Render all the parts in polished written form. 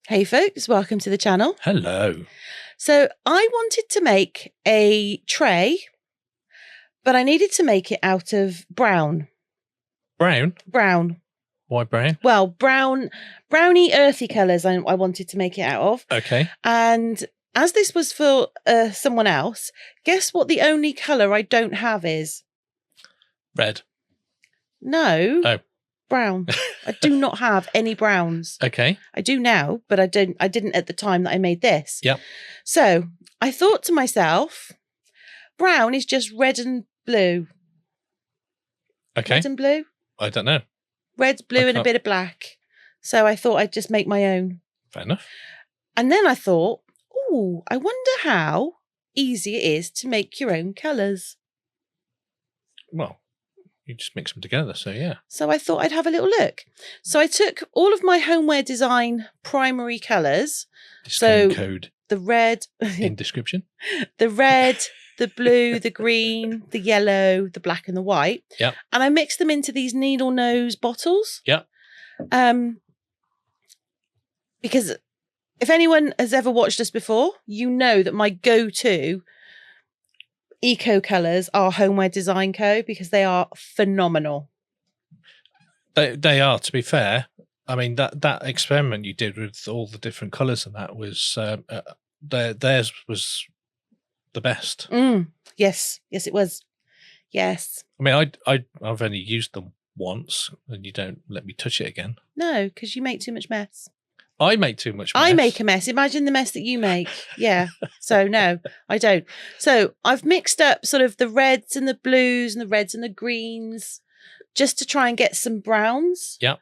Hey folks, welcome to the channel. Hello. So I wanted to make a tray, but I needed to make it out of brown. Brown? Brown. Why brown? Well, browny earthy colours I wanted to make it out of. Okay. And as this was for someone else, guess what the only colour I don't have is? Red. No. Oh. Brown. I do not have any browns. Okay. I do now, but I didn't at the time that I made this. Yep. So I thought to myself, brown is just red and blue. Okay. Red and blue? I don't know. Red, blue, and a bit of black. So I thought I'd just make my own. Fair enough. And then I thought, oh, I wonder how easy it is to make your own colours. Well, you just mix them together, so yeah. So I thought I'd have a little look. So I took all of my homeware design primary colours. Discount code the red in description. The red, the blue, the green, the yellow, the black, and the white. Yeah. And I mixed them into these needle nose bottles. Yeah. Because if anyone has ever watched us before, you know that my go-to eco colours are Homeware Design Co. because they are phenomenal. They are, to be fair. I mean, that experiment you did with all the different colours and that was theirs was the best. Yes, it was. Yes. I mean, I've only used them once, and you don't let me touch it again. No, because you make too much mess. I make too much mess. I make a mess. Imagine the mess that you make. Yeah. So no, I don't. So I've mixed up sort of the reds and the blues and the reds and the greens just to try and get some browns. Yeah.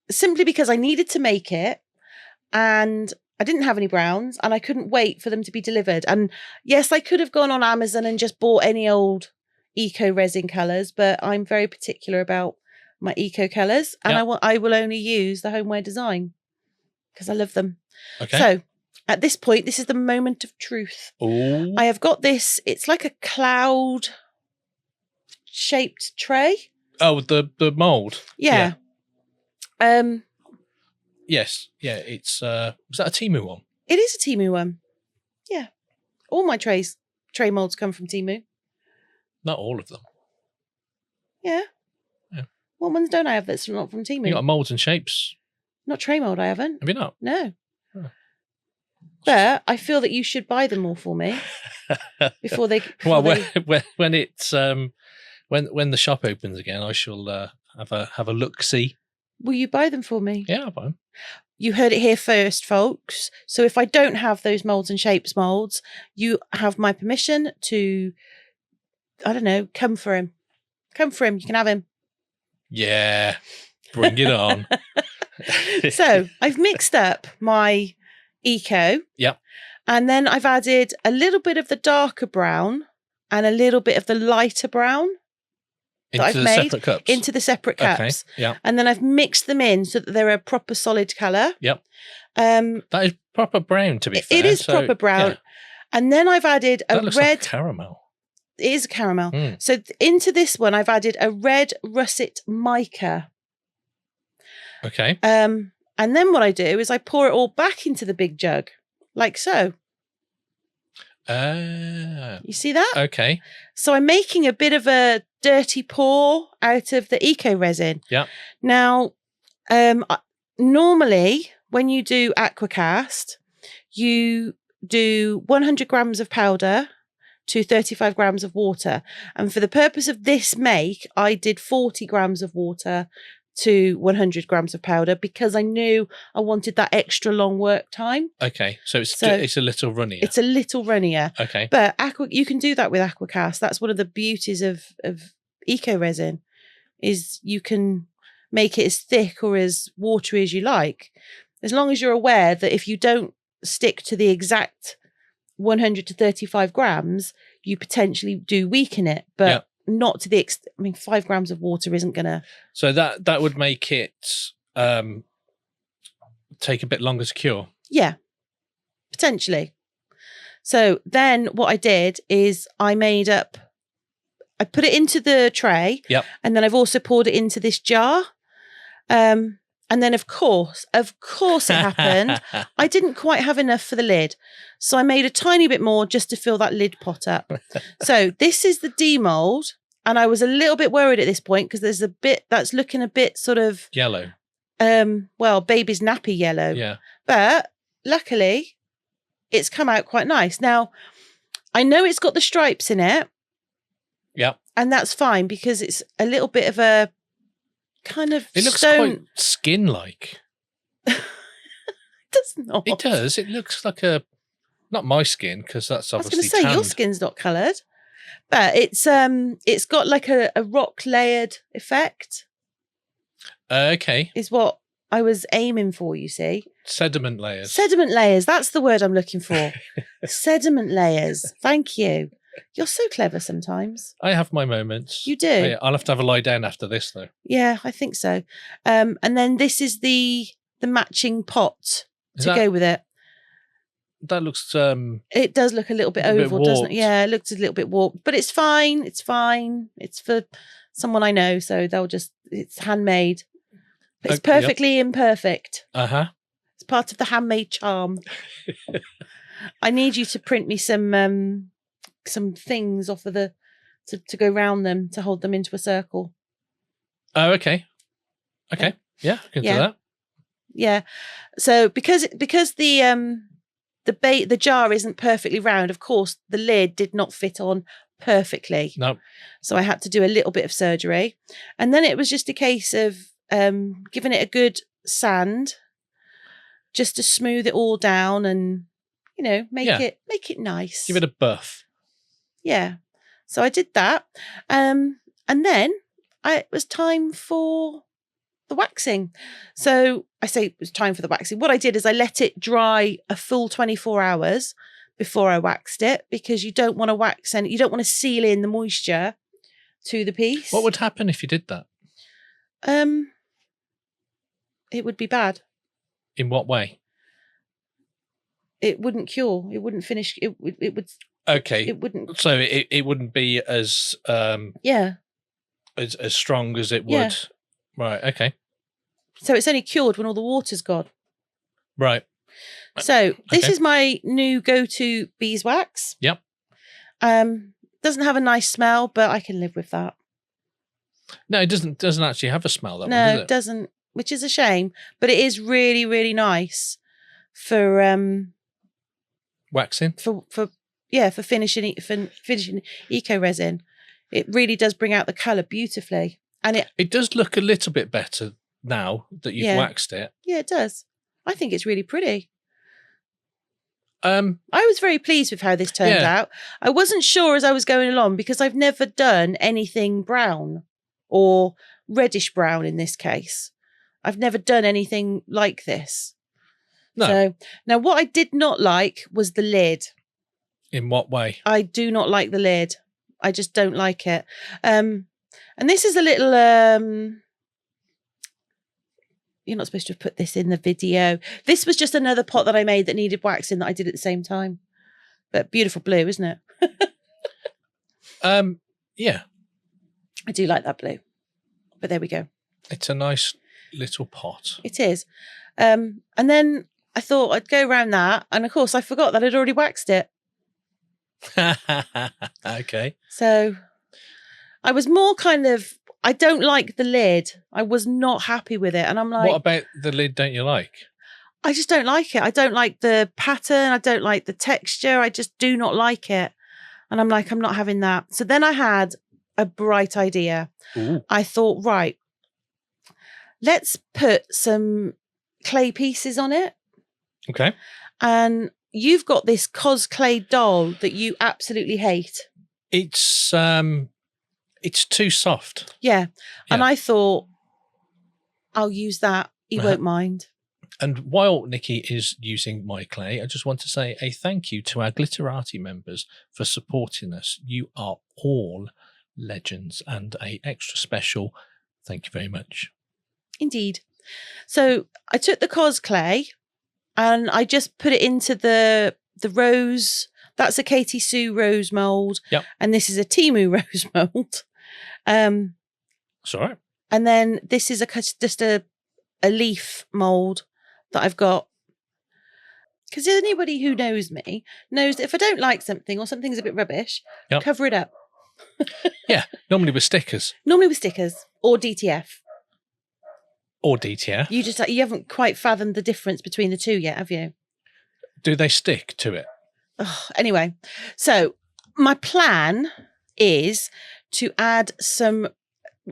Simply because I needed to make it and I didn't have any browns and I couldn't wait for them to be delivered. And yes, I could have gone on Amazon and just bought any old eco resin colours, but I'm very particular about my eco colours, and I will only use the Homeware Design because I love them. Okay. So at this point, this is the moment of truth. Ooh. I have got this. It's like a cloud shaped tray. Oh, the mould. Yeah. Yes. Yeah. It's was that a Temu one? It is a Temu one. Yeah. All my tray moulds come from Temu. Not all of them. Yeah. What ones don't I have that's not from Temu? You got moulds and shapes. Not tray mould, I haven't. Have you not? No. Oh. But I feel that you should buy them all for me before they. When it's when the shop opens again, I shall have a look. See. Will you buy them for me? Yeah, I'll buy them. You heard it here first, folks. So if I don't have those moulds and shapes moulds, you have my permission to, I don't know, come for him. Come for him. You can have him. Yeah, bring it on. So I've mixed up my eco. Yep. And then I've added a little bit of the darker brown and a little bit of the lighter brown Into the separate cups. into the separate cups. Okay. Yeah. And then I've mixed them in so that they're a proper solid colour. Yep. That is proper brown, to be fair. It is proper brown. Yeah. And then I've added a looks red like caramel. It is caramel. So into this one, I've added a red russet mica. Okay. And then what I do is I pour it all back into the big jug, like so. You see that? Okay. So I'm making a bit of a dirty pour out of the eco resin. Yeah. Now, normally when you do Aqua Cast, you do 100 grams of powder to 35 grams of water. And for the purpose of this make, I did 40 grams of water to 100 grams of powder because I knew I wanted that extra long work time. Okay. So it's a little runnier. It's a little runnier. Okay. But you can do that with Aqua Cast. That's one of the beauties of eco resin is you can make it as thick or as watery as you like. As long as you're aware that if you don't stick to the exact 100 to 35 grams, you potentially do weaken it, but not to the extent. I mean, 5 grams of water isn't gonna. So that would make it take a bit longer to cure. Yeah, potentially. So then what I did is I put it into the tray. Yep. And then I've also poured it into this jar. And then, of course it happened. I didn't quite have enough for the lid. So I made a tiny bit more just to fill that lid pot up. So this is the demold. And I was a little bit worried at this point because there's a bit that's looking a bit sort of Yellow. Well, baby's nappy yellow. Yeah. But luckily, it's come out quite nice. Now, I know it's got the stripes in it. Yeah. And that's fine because it's a little bit of a kind of It looks stone. quite skin-like. It does not. It does. It looks like a... Not my skin, because that's I was obviously going to say, your tanned. skin's not coloured. But it's got like a rock layered effect. Okay. Is what I was aiming for, you see. Sediment layers. Sediment layers. That's the word I'm looking for. Sediment layers. Thank you. You're so clever sometimes. I have my moments. You do. Oh, yeah, I'll have to have a lie down after this, though. Yeah, I think so. And then this is the matching pot to go with it. That looks... It does look a little bit oval, doesn't it? warped. Yeah, it looks a little bit warped. But it's fine. It's fine. It's for someone I know, so it's handmade. But it's perfectly imperfect. Uh-huh. It's part of the handmade charm. I need you to print me some things off of to go round them, to hold them into a circle. Oh, okay. Okay. Yeah, I can do that. Yeah. So because the jar isn't perfectly round, of course, the lid did not fit on perfectly. No. So I had to do a little bit of surgery. And then it was just a case of giving it a good sand just to smooth it all down and, make it nice. Give it a buff. Yeah. So I did that. And then it was time for the waxing. So I say it was time for the waxing. What I did is I let it dry a full 24 hours before I waxed it, because you don't want to wax and you don't want to seal in the moisture to the piece. What would happen if you did that? It would be bad. In what way? It wouldn't cure. It wouldn't finish. It would. Okay. It wouldn't. So it wouldn't be as as strong as it would. Yeah. Right. Okay. So it's only cured when all the water's gone. Right. So this is my new go-to beeswax. Yep. Doesn't have a nice smell, but I can live with that. No, it doesn't actually have a smell. That no, one, does it? It doesn't, which is a shame. But it is really, really nice for waxing. For finishing eco resin. It really does bring out the colour beautifully, and it does look a little bit better now that you've waxed it. Yeah, it does. I think it's really pretty. I was very pleased with how this turned out. I wasn't sure as I was going along because I've never done anything brown or reddish brown in this case. I've never done anything like this. No. So now what I did not like was the lid. In what way? I do not like the lid. I just don't like it. And this is a little you're not supposed to have put this in the video. This was just another pot that I made that needed waxing that I did at the same time. But beautiful blue, isn't it? Yeah. I do like that blue. But there we go. It's a nice little pot. It is. And then I thought I'd go around that. And of course, I forgot that I'd already waxed it. Okay. So I was more kind of, I don't like the lid. I was not happy with it. And I'm like, what about the lid don't you like? I just don't like it. I don't like the pattern. I don't like the texture. I just do not like it. And I'm like, I'm not having that. So then I had a bright idea. Ooh. I thought, right, let's put some clay pieces on it. Okay. And you've got this Cos clay doll that you absolutely hate. It's too soft. Yeah. And I thought, I'll use that. He won't mind. And while Nikki is using my clay, I just want to say a thank you to our Glitterati members for supporting us. You are all legends, and a extra special thank you very much. Indeed. So I took the Cos clay and I just put it into the rose. That's a Katie Sue rose mold. Yep. And this is a Timu rose mold. It's all right. And then this is just a a leaf mould that I've got. Because anybody who knows me knows that if I don't like something or something's a bit rubbish, Yep. cover it up. Yeah, normally with stickers. Normally with stickers or DTF. Or DTF. You haven't quite fathomed the difference between the two yet, have you? Do they stick to it? Anyway, so my plan is to add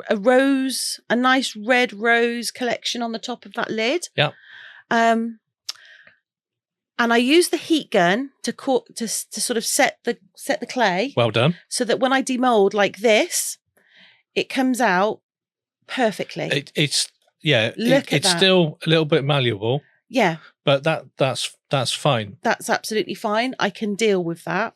a nice red rose collection on the top of that lid. Yeah. And I use the heat gun to sort of set the clay. Well done. So that when I demold like this, it comes out perfectly. It's still a little bit malleable. Yeah. But that's fine. That's absolutely fine. I can deal with that.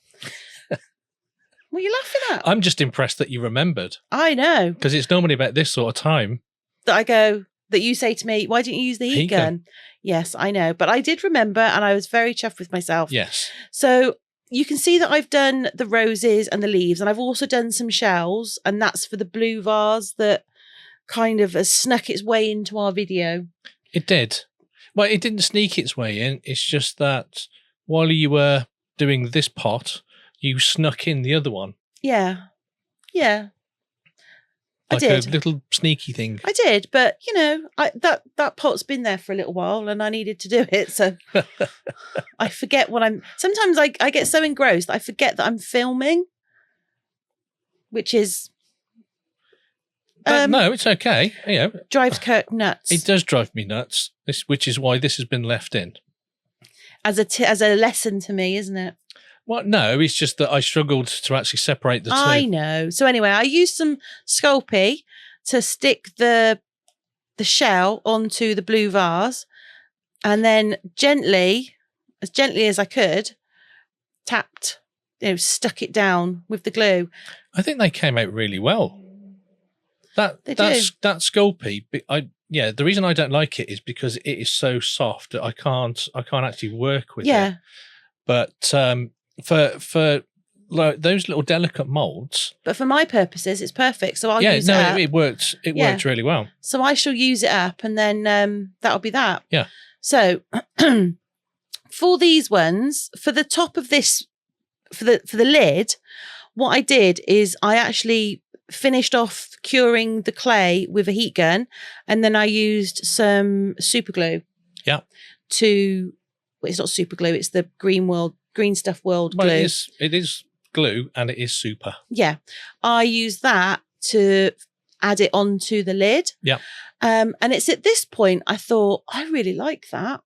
What are you laughing at? I'm just impressed that you remembered. I know. Because it's normally about this sort of time that you say to me, why didn't you use the heat gun? Yes, I know. But I did remember and I was very chuffed with myself. Yes. So you can see that I've done the roses and the leaves, and I've also done some shells, and that's for the blue vase that kind of has snuck its way into our video. It did. Well, it didn't sneak its way in. It's just that while you were doing this pot, you snuck in the other one. Yeah. Yeah. Like I did. A little sneaky thing. I did, but that pot's been there for a little while and I needed to do it. So I forget sometimes I get so engrossed that I forget that I'm filming, which is... no, it's okay. Drives Kirk nuts. It does drive me nuts, which is why this has been left in. As a lesson to me, isn't it? Well, no, it's just that I struggled to actually separate the two. I know. So anyway, I used some Sculpey to stick the shell onto the blue vase, and then as gently as I could, stuck it down with the glue. I think they came out really well. That Sculpey, the reason I don't like it is because it is so soft that I can't actually work with it. But for like those little delicate molds, but for my purposes, it's perfect. So I'll use it up. It worked. It worked really well. So I shall use it up, and then that'll be that. Yeah. So for these ones, for the top of this, for the lid, what I did is I actually finished off curing the clay with a heat gun, and then I used some super glue. Yeah. It's not super glue, it's the Green Stuff World glue. It is glue and it is super. Yeah. I use that to add it onto the lid. Yeah. And it's at this point I thought, I really like that.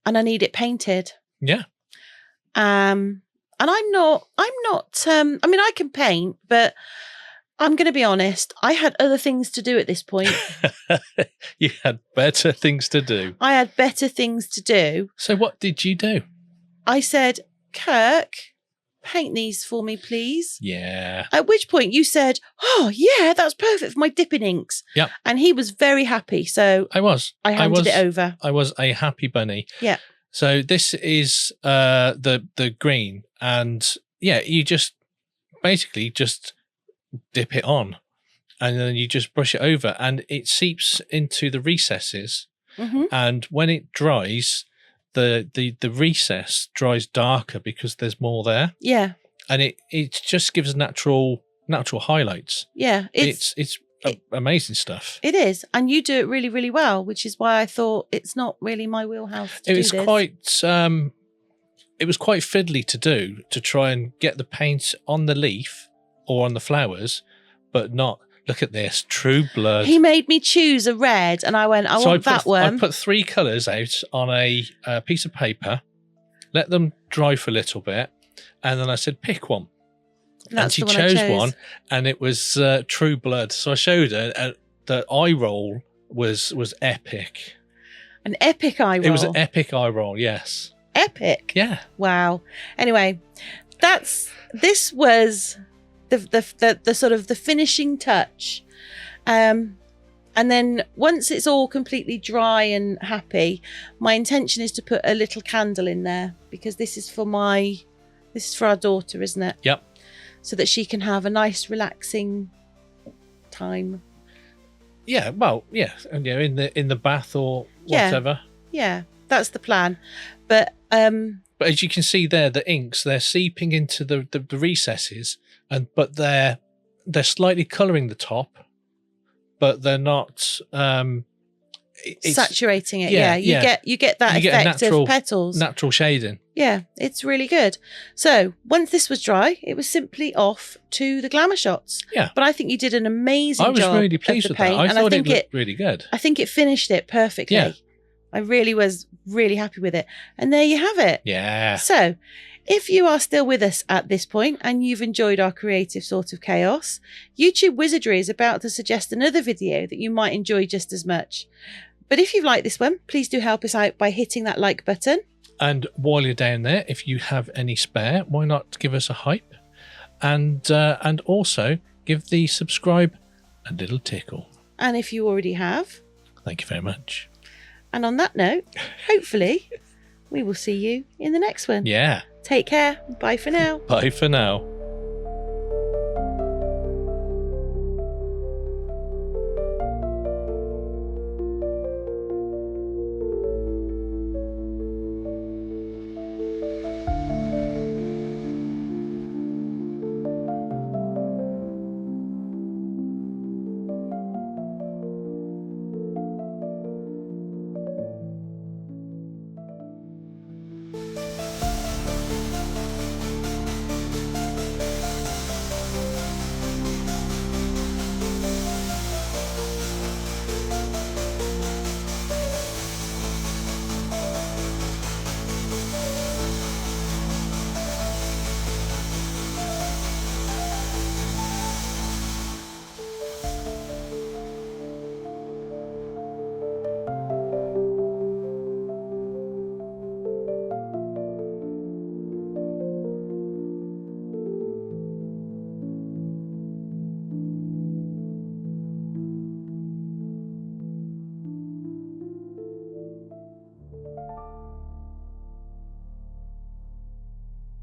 And I need it painted. Yeah. And I'm not I mean, I can paint, but I'm going to be honest, I had other things to do at this point. You had better things to do. I had better things to do. So what did you do? I said, Kirk, paint these for me, please. Yeah. At which point you said, oh, yeah, that's perfect for my dipping inks. Yeah. And he was very happy. So I handed it over. I was a happy bunny. Yeah. So this is the green. And you just basically just dip it on. And then you just brush it over. And it seeps into the recesses. Mm-hmm. And when it dries... The recess dries darker because there's more there. Yeah. And it just gives natural highlights. Yeah. It's amazing stuff. It is. And you do it really, really well, which is why I thought it's not really my wheelhouse to do this. It was quite fiddly to try and get the paint on the leaf or on the flowers, but not... Look at this, true blood. He made me choose a red, and I went, I want that one. I put 3 colours out on a piece of paper, let them dry for a little bit, and then I said, pick one. And she chose one, and it was true blood. So I showed her, and the eye roll was epic. An epic eye roll? It was an epic eye roll, yes. Epic? Yeah. Wow. Anyway, this was... the sort of the finishing touch. And then once it's all completely dry and happy, my intention is to put a little candle in there, because this is for our daughter, isn't it? Yep. So that she can have a nice relaxing time. Yeah, well, yeah, and in the bath or Yeah. whatever. Yeah, that's the plan. But But as you can see there, the inks, they're seeping into the recesses, but they're slightly colouring the top, but they're not it's saturating it. Yeah, you get that you get a effect of petals. natural shading. Yeah, it's really good. So once this was dry, it was simply off to the glamour shots. Yeah. But I think you did an amazing job. I was really pleased with that. I thought it looked really good. I think it finished it perfectly. Yeah. I really was really happy with it. And there you have it. Yeah. So if you are still with us at this point and you've enjoyed our creative sort of chaos, YouTube Wizardry is about to suggest another video that you might enjoy just as much. But if you've liked this one, please do help us out by hitting that like button. And while you're down there, if you have any spare, why not give us a hype? And also give the subscribe a little tickle. And if you already have, thank you very much. And on that note, hopefully we will see you in the next one. Yeah. Take care. Bye for now. Bye for now.